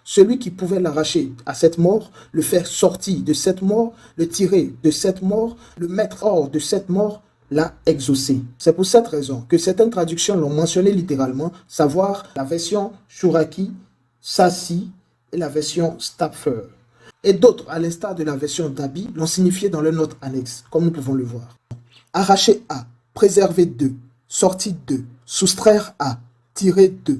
celui qui pouvait l'arracher à cette mort, le faire sortir de cette mort, le tirer de cette mort, le mettre hors de cette mort, l'a exaucé. C'est pour cette raison que certaines traductions l'ont mentionné littéralement, savoir la version Shuraki, Sassi et la version Stapfer. Et d'autres, à l'instar de la version Dabi, l'ont signifié dans leur note annexe, comme nous pouvons le voir. Arracher à, préserver de, sortir de, soustraire à, tirer de.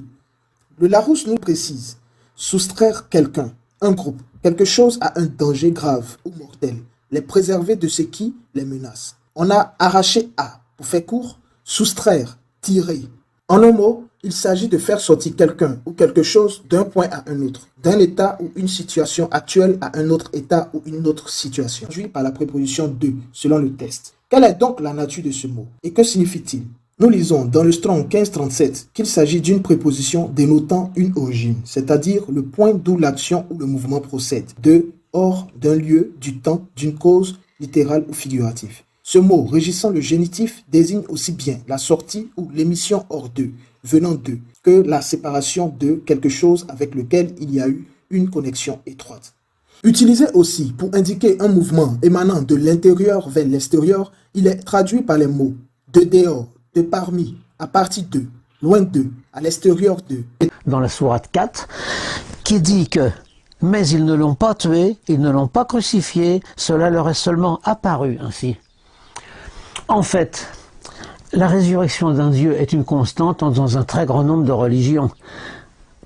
Le Larousse nous précise, soustraire quelqu'un, un groupe, quelque chose à un danger grave ou mortel, les préserver de ce qui les menace. On a arraché à, pour faire court, soustraire, tirer. En un mot, il s'agit de faire sortir quelqu'un ou quelque chose d'un point à un autre, d'un état ou une situation actuelle à un autre état ou une autre situation. Traduit par la préposition de, selon le texte. Quelle est donc la nature de ce mot et que signifie-t-il? Nous lisons dans le Strong 1537 qu'il s'agit d'une préposition dénotant une origine, c'est-à-dire le point d'où l'action ou le mouvement procède, de, hors, d'un lieu, du temps, d'une cause, littérale ou figurative. Ce mot, régissant le génitif, désigne aussi bien la sortie ou l'émission hors d'eux, venant d'eux, que la séparation de quelque chose avec lequel il y a eu une connexion étroite. Utilisé aussi pour indiquer un mouvement émanant de l'intérieur vers l'extérieur, il est traduit par les mots de dehors, de parmi, à partir de, loin de, à l'extérieur de. Dans la sourate 4, qui dit que « Mais ils ne l'ont pas tué, ils ne l'ont pas crucifié, cela leur est seulement apparu ainsi. » En fait, la résurrection d'un dieu est une constante dans un très grand nombre de religions.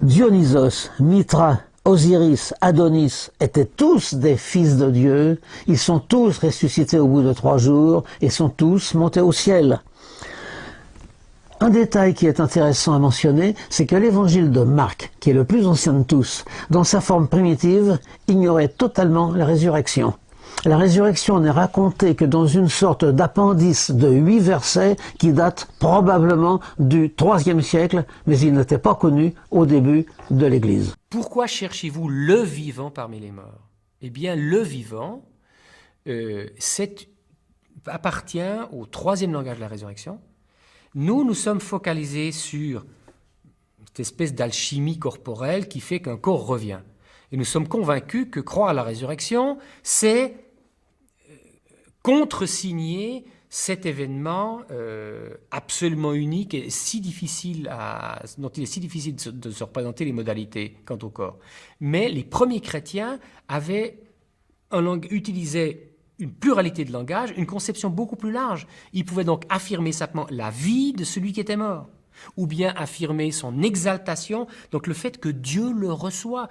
Dionysos, Mitra, Osiris, Adonis étaient tous des fils de Dieu, ils sont tous ressuscités au bout de 3 jours et sont tous montés au ciel. Un détail qui est intéressant à mentionner, c'est que l'évangile de Marc, qui est le plus ancien de tous, dans sa forme primitive, ignorait totalement la résurrection. La résurrection n'est racontée que dans une sorte d'appendice de 8 versets qui datent probablement du IIIe siècle, mais il n'était pas connu au début de l'Église. Pourquoi cherchez-vous le vivant parmi les morts? Eh bien, le vivant appartient au 3e langage de la résurrection. Nous sommes focalisés sur cette espèce d'alchimie corporelle qui fait qu'un corps revient. Et nous sommes convaincus que croire à la résurrection, c'est contresigner cet événement absolument unique et si difficile dont il est si difficile de se représenter les modalités quant au corps. Mais les premiers chrétiens utilisaient une pluralité de langages, une conception beaucoup plus large. Ils pouvaient donc affirmer simplement la vie de celui qui était mort, ou bien affirmer son exaltation, donc le fait que Dieu le reçoit.